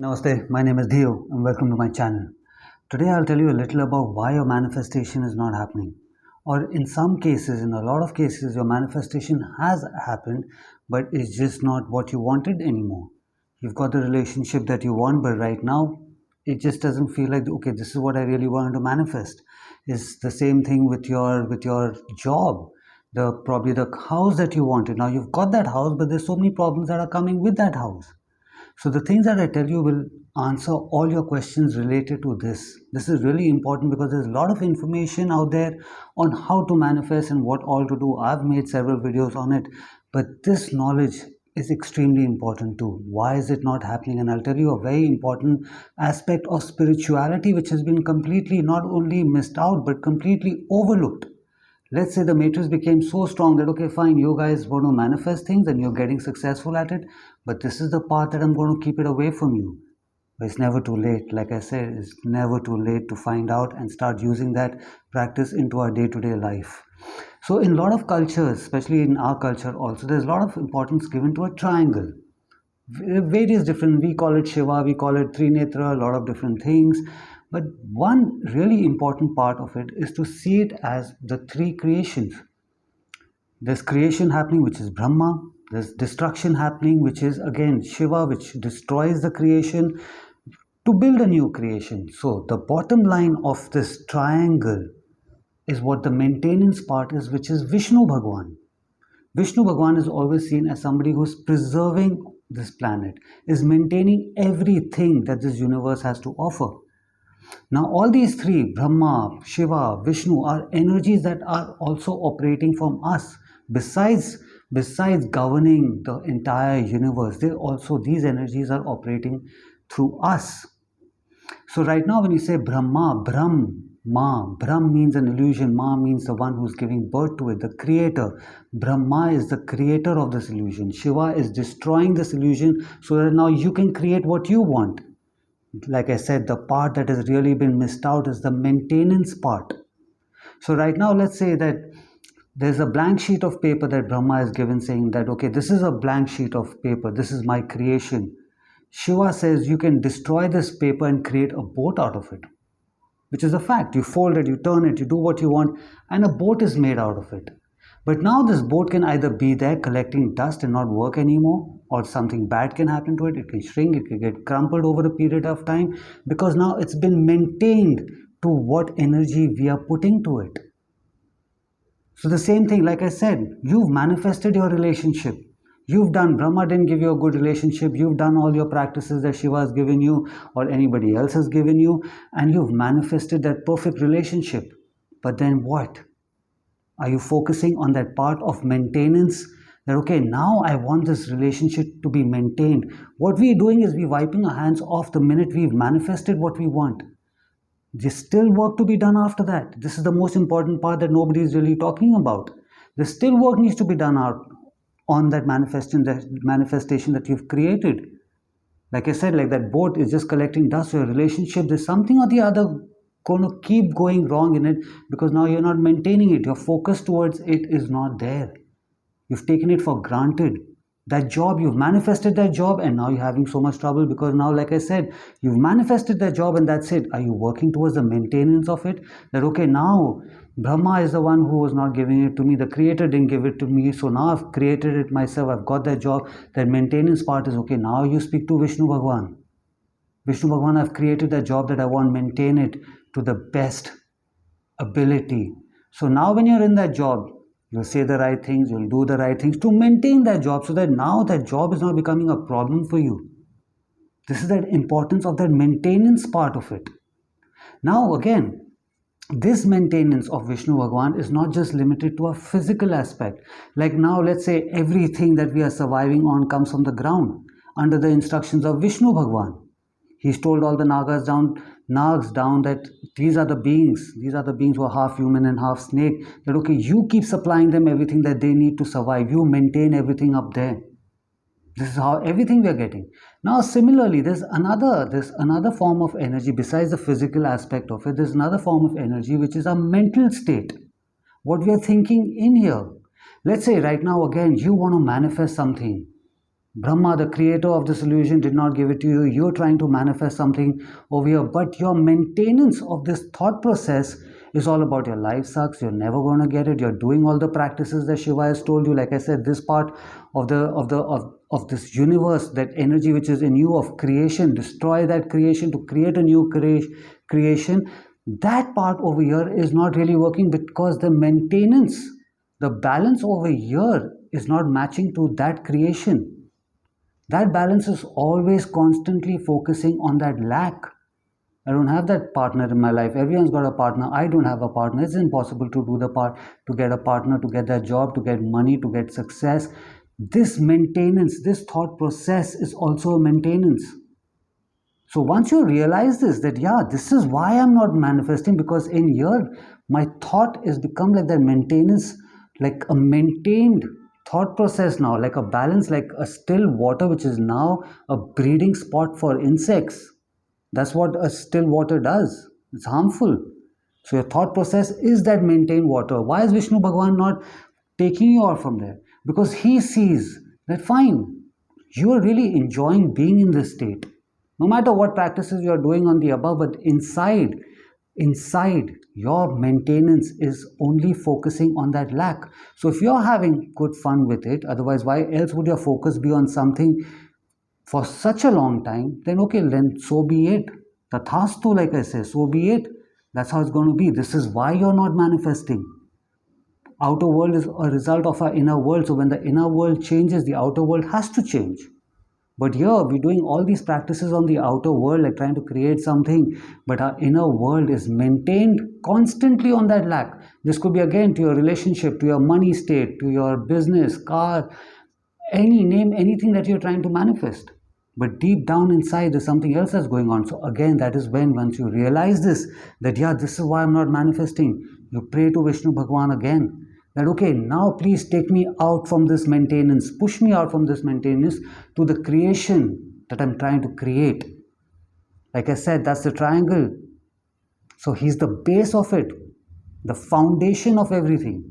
Namaste, my name is Dhieyo and welcome to my channel. Today I'll tell you a little about why your manifestation is not happening. Or in some cases, in a lot of cases, your manifestation has happened, but it's just not what you wanted anymore. You've got the relationship that you want, but right now it just doesn't feel like, okay, this is what I really wanted to manifest. It's the same thing with your job. Probably the house that you wanted. Now you've got that house, but there's so many problems that are coming with that house. So the things that I tell you will answer all your questions related to this. This is really important because there's a lot of information out there on how to manifest and what all to do. I've made several videos on it, but this knowledge is extremely important too. Why is it not happening? And I'll tell you a very important aspect of spirituality which has been completely not only missed out but completely overlooked. Let's say the matrix became so strong that, okay, fine, you guys want to manifest things and you're getting successful at it, but this is the path that I'm going to keep it away from you. But it's never too late. Like I said, it's never too late to find out and start using that practice into our day-to-day life. So in a lot of cultures, especially in our culture also, there's a lot of importance given to a triangle. Various different, we call it Shiva, we call it Trinetra, a lot of different things. But one really important part of it is to see it as the three creations. There's creation happening, which is Brahma. There's destruction happening, which is again Shiva, which destroys the creation to build a new creation. So the bottom line of this triangle is what the maintenance part is, which is Vishnu Bhagwan. Vishnu Bhagwan is always seen as somebody who's preserving this planet, is maintaining everything that this universe has to offer. Now, all these three, Brahma, Shiva, Vishnu, are energies that are also operating from us. Besides governing the entire universe, these energies are operating through us. So right now when you say Brahma, Brahm means an illusion, Ma means the one who's giving birth to it, the creator. Brahma is the creator of this illusion. Shiva is destroying this illusion so that now you can create what you want. Like I said, the part that has really been missed out is the maintenance part. So right now, let's say that there's a blank sheet of paper that Brahma is given saying that, okay, this is a blank sheet of paper. This is my creation. Shiva says you can destroy this paper and create a boat out of it, which is a fact. You fold it, you turn it, you do what you want, and a boat is made out of it. But now this boat can either be there collecting dust and not work anymore, or something bad can happen to it. It can shrink, it can get crumpled over a period of time because now it's been maintained to what energy we are putting to it. So the same thing, like I said, you've manifested your relationship. You've done, Brahma didn't give you a good relationship. You've done all your practices that Shiva has given you or anybody else has given you, and you've manifested that perfect relationship. But then what? Are you focusing on that part of maintenance? That, okay, now I want this relationship to be maintained. What we're doing is we're wiping our hands off the minute we've manifested what we want. There's still work to be done after that. This is the most important part that nobody is really talking about. There's still work needs to be done out on that manifestation that you've created. Like I said, like that boat is just collecting dust. So your relationship, there's something or the other going to keep going wrong in it because now you're not maintaining it. Your focus towards it is not there. You've taken it for granted. That job, you've manifested that job and now you're having so much trouble because now, like I said, you've manifested that job and that's it. Are you working towards the maintenance of it? That, okay, now Brahma is the one who was not giving it to me. The creator didn't give it to me. So now I've created it myself. I've got that job. That maintenance part is okay. Now you speak to Vishnu Bhagwan. Vishnu Bhagwan, I've created that job that I want, maintain it to the best ability. So now when you're in that job, you'll say the right things, you'll do the right things to maintain that job so that now that job is not becoming a problem for you. This is the importance of that maintenance part of it. Now again, this maintenance of Vishnu Bhagwan is not just limited to a physical aspect. Like now, let's say everything that we are surviving on comes from the ground under the instructions of Vishnu Bhagwan. He's told all the nags down that these are the beings who are half human and half snake, that okay, you keep supplying them everything that they need to survive. You maintain everything up there. This is how everything we are getting. Now similarly, there's another form of energy besides the physical aspect of it. There's another form of energy which is a mental state. What we are thinking in here. Let's say right now again, you want to manifest something. Brahma, the creator of this illusion, did not give it to you. You're trying to manifest something over here. But your maintenance of this thought process is all about your life sucks. You're never going to get it. You're doing all the practices that Shiva has told you. Like I said, this part of this universe, that energy which is in you of creation, destroy that creation to create a new creation. That part over here is not really working because the maintenance, the balance over here is not matching to that creation. That balance is always constantly focusing on that lack. I don't have that partner in my life. Everyone's got a partner. I don't have a partner. It's impossible to do the part, to get a partner, to get that job, to get money, to get success. This maintenance, this thought process is also a maintenance. So once you realize this, that yeah, this is why I'm not manifesting, because in here my thought is become like that maintenance, like a maintained thought process now, like a balance, like a still water, which is now a breeding spot for insects. That's what a still water does. It's harmful. So your thought process is that maintained water. Why is Vishnu Bhagwan not taking you out from there? Because he sees that fine, you are really enjoying being in this state. No matter what practices you are doing on the above, but inside your maintenance is only focusing on that lack. So if you're having good fun with it, otherwise why else would your focus be on something for such a long time? Then okay, then so be it. Tathastu, like I say, so be it. That's how it's going to be. This is why you're not manifesting. Outer world is a result of our inner world. So when the inner world changes, the outer world has to change. But here we're doing all these practices on the outer world, like trying to create something, but our inner world is maintained constantly on that lack. This could be again to your relationship, to your money state, to your business, car, name anything that you're trying to manifest. But deep down inside there's something else that's going on. So again, that is when once you realize this, that yeah, this is why I'm not manifesting, you pray to Vishnu Bhagwan again. That okay, now please take me out from this maintenance, push me out from this maintenance to the creation that I'm trying to create. Like I said, that's the triangle. So he's the base of it, the foundation of everything.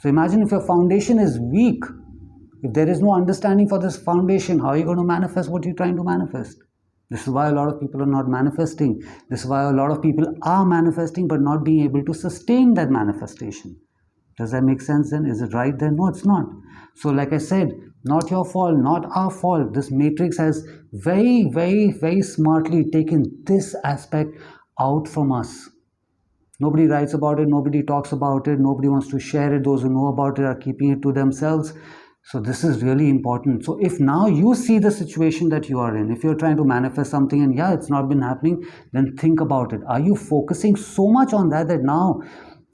So imagine if your foundation is weak, if there is no understanding for this foundation, how are you going to manifest what you're trying to manifest? This is why a lot of people are not manifesting. This is why a lot of people are manifesting but not being able to sustain that manifestation. Does that make sense then? Is it right then? No, it's not. So like I said, not your fault, not our fault. This matrix has very, very, very smartly taken this aspect out from us. Nobody writes about it. Nobody talks about it. Nobody wants to share it. Those who know about it are keeping it to themselves. So this is really important. So if now you see the situation that you are in, if you're trying to manifest something and yeah, it's not been happening, then think about it. Are you focusing so much on that now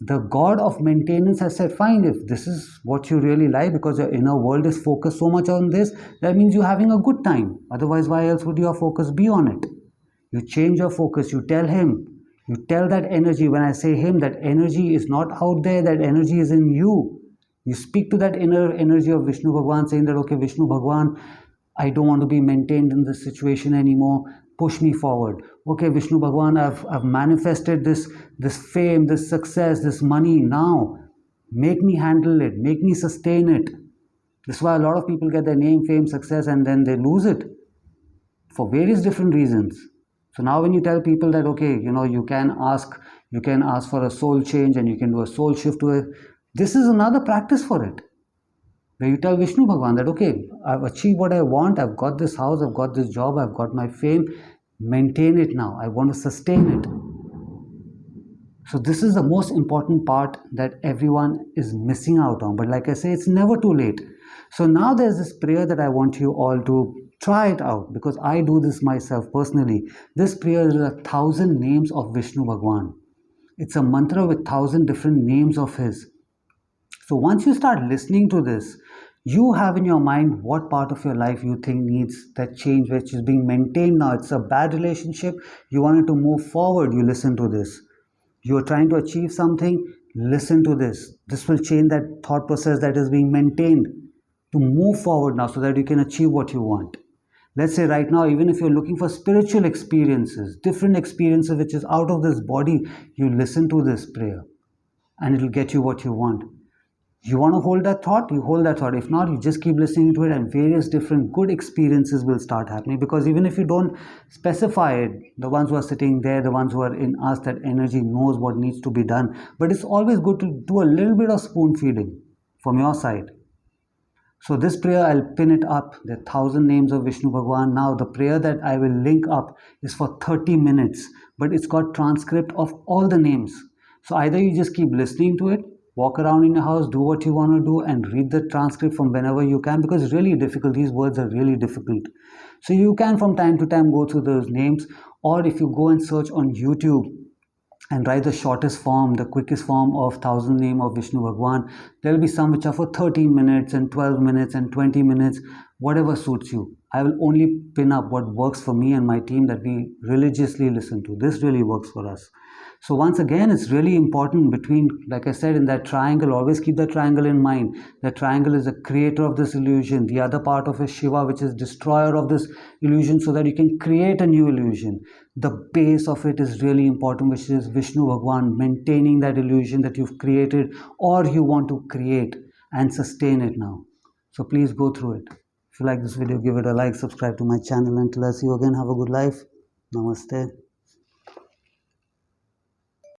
the God of maintenance has said, fine, if this is what you really like, because your inner world is focused so much on this, that means you're having a good time. Otherwise, why else would your focus be on it? You change your focus. You tell him, you tell that energy. When I say him, that energy is not out there, that energy is in you. You speak to that inner energy of Vishnu Bhagwan, saying that, okay, Vishnu Bhagwan, I don't want to be maintained in this situation anymore. Push me forward. Okay, Vishnu Bhagwan, I've manifested this fame, this success, this money. Now, make me handle it. Make me sustain it. This is why a lot of people get their name, fame, success, and then they lose it for various different reasons. So now when you tell people that, okay, you can ask for a soul change and you can do a soul shift to it, this is another practice for it. Where you tell Vishnu Bhagwan that, okay, I've achieved what I want, I've got this house, I've got this job, I've got my fame, maintain it now, I want to sustain it. So this is the most important part that everyone is missing out on. But like I say, it's never too late. So now there's this prayer that I want you all to try it out, because I do this myself personally. This prayer is 1,000 names of Vishnu Bhagwan. It's a mantra with 1,000 different names of his. So once you start listening to this, you have in your mind what part of your life you think needs that change, which is being maintained now. It's a bad relationship. You want it to move forward. You listen to this. You are trying to achieve something. Listen to this. This will change that thought process that is being maintained to move forward now so that you can achieve what you want. Let's say right now, even if you're looking for spiritual experiences, different experiences which is out of this body, you listen to this prayer and it will get you what you want. You want to hold that thought, you hold that thought. If not, you just keep listening to it, and various different good experiences will start happening. Because even if you don't specify it, the ones who are sitting there, the ones who are in us, that energy knows what needs to be done. But it's always good to do a little bit of spoon feeding from your side. So this prayer, I'll pin it up, the 1,000 names of Vishnu Bhagwan. Now the prayer that I will link up is for 30 minutes, but it's got transcript of all the names. So either you just keep listening to it, walk around in your house, do what you want to do, and read the transcript from whenever you can, because it's really difficult. These words are really difficult. So you can from time to time go through those names, or if you go and search on YouTube and write the shortest form, the quickest form of 1,000 name of Vishnu Bhagwan. There will be some which are for 13 minutes and 12 minutes and 20 minutes, whatever suits you. I will only pin up what works for me and my team that we religiously listen to. This really works for us. So once again, it's really important between, like I said, in that triangle, always keep that triangle in mind. That triangle is the creator of this illusion. The other part of is Shiva, which is destroyer of this illusion, so that you can create a new illusion. The base of it is really important, which is Vishnu Bhagwan, maintaining that illusion that you've created or you want to create and sustain it now. So please go through it. If you like this video, give it a like, subscribe to my channel. Until I see you again, have a good life. Namaste.